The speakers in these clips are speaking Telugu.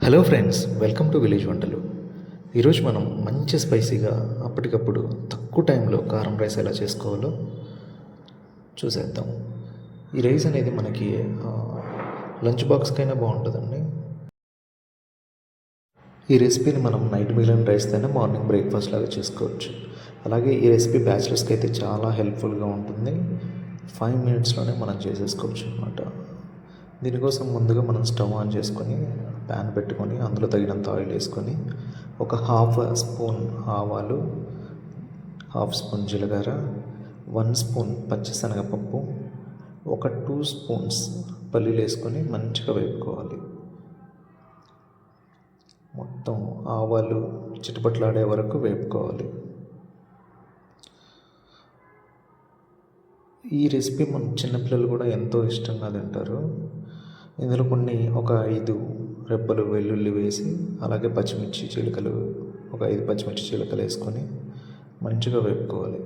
Hello friends, welcome to village వంటలు. ఈరోజు మనం మంచి స్పైసీగా అప్పటికప్పుడు తక్కువ టైంలో కారం రైస్ ఎలా చేసుకోవాలో చూసేద్దాం. ఈ రైస్ అనేది మనకి లంచ్ బాక్స్కైనా బాగుంటుందండి. ఈ రెసిపీని మనం నైట్ మీల్ అండ్ రైస్ అయినా మార్నింగ్ బ్రేక్ఫాస్ట్ లాగా చేసుకోవచ్చు. అలాగే ఈ రెసిపీ బ్యాచిలర్స్కి అయితే చాలా హెల్ప్ఫుల్గా ఉంటుంది. 5 మినిట్స్లోనే మనం చేసేసుకోవచ్చు అనమాట. దీనికోసం ముందుగా మనం స్టవ్ ఆన్ చేసుకొని ప్యాన్ పెట్టుకొని అందులో తగినంత ఆయిల్ వేసుకొని ఒక హాఫ్ స్పూన్ ఆవాలు, హాఫ్ స్పూన్ జీలకర్ర, 1 స్పూన్ పచ్చిశనగపప్పు, ఒక 2 స్పూన్స్ పల్లీలు వేసుకొని మంచిగా వేపుకోవాలి. మొత్తం ఆవాలు చిటపట్లాడే వరకు వేపుకోవాలి. ఈ రెసిపీ మన చిన్నపిల్లలు కూడా ఎంతో ఇష్టంగా తింటారు. ఇందులో ఒక 5 రెబ్బలు వెల్లుల్లి వేసి, అలాగే పచ్చిమిర్చి చీలికలు ఒక 5 పచ్చిమిర్చి చీలికలు వేసుకొని మంచిగా వేపుకోవాలి.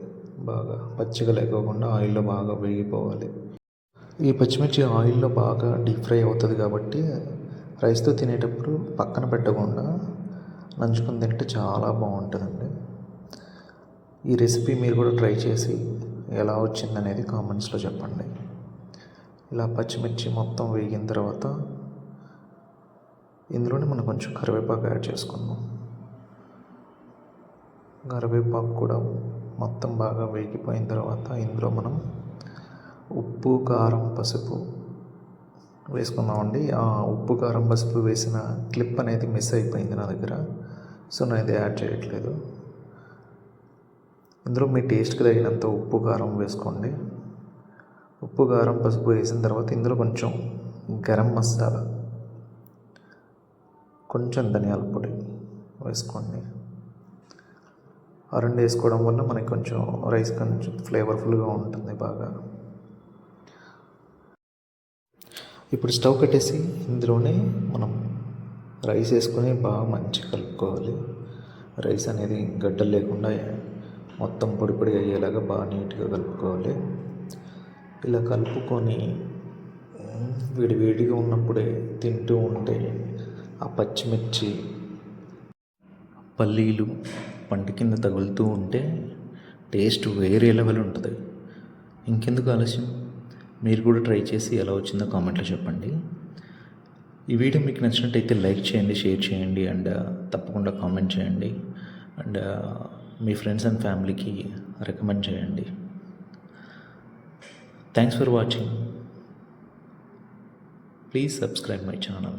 బాగా పచ్చిగా లేకోకుండా ఆయిల్లో బాగా వేగిపోవాలి. ఈ పచ్చిమిర్చి ఆయిల్లో బాగా డీప్ ఫ్రై అవుతుంది కాబట్టి రైస్తో తినేటప్పుడు పక్కన పెట్టకుండా నంచుకొని తింటే చాలా బాగుంటుందండి. ఈ రెసిపీ మీరు కూడా ట్రై చేసి ఎలా వచ్చిందనేది కామెంట్స్లో చెప్పండి. ఇలా పచ్చిమిర్చి మొత్తం వేగిన తర్వాత ఇందులోనే మనం కొంచెం కరివేపాకు యాడ్ చేసుకుందాం. కరివేపాకు కూడా మొత్తం బాగా వేగిపోయిన తర్వాత ఇందులో మనం ఉప్పు, కారం, పసుపు వేసుకుందామండి. ఆ ఉప్పు, కారం, పసుపు వేసిన క్లిప్ అనేది మిస్ అయిపోయింది నా దగ్గర, సో నేను ఇది యాడ్ చేయట్లేదు. ఇందులో మీ టేస్ట్కి తగినంత ఉప్పు, కారం వేసుకోండి. ఉప్పు, కారం, పసుపు వేసిన తర్వాత ఇందులో కొంచెం గరం మసాలా, కొంచెం ధనియాల పొడి వేసుకోండి. ఆ 2 వేసుకోవడం వల్ల మనకి కొంచెం రైస్ కొంచెం ఫ్లేవర్ఫుల్గా ఉంటుంది బాగా. ఇప్పుడు స్టవ్ కట్టేసి ఇందులోనే మనం రైస్ వేసుకొని బాగా మంచిగా కలుపుకోవాలి. రైస్ అనేది గడ్డలు లేకుండా మొత్తం పొడి పొడి అయ్యేలాగా బాగా నీట్గా కలుపుకోవాలి. ఇలా కలుపుకొని వేడిగా ఉన్నప్పుడే తింటూ ఉంటే ఆ పచ్చిమిర్చి, పల్లీలు పంటి కింద తగులుతూ ఉంటే టేస్ట్ వేరే లెవెల్ ఉంటుంది. ఇంకెందుకు ఆలస్యం, మీరు కూడా ట్రై చేసి ఎలా వచ్చిందో కామెంట్లో చెప్పండి. ఈ వీడియో మీకు నచ్చినట్టయితే లైక్ చేయండి, షేర్ చేయండి, అండ్ తప్పకుండా కామెంట్ చేయండి, అండ్ మీ ఫ్రెండ్స్ అండ్ ఫ్యామిలీకి రికమెండ్ చేయండి. Thanks for watching. Please subscribe my channel.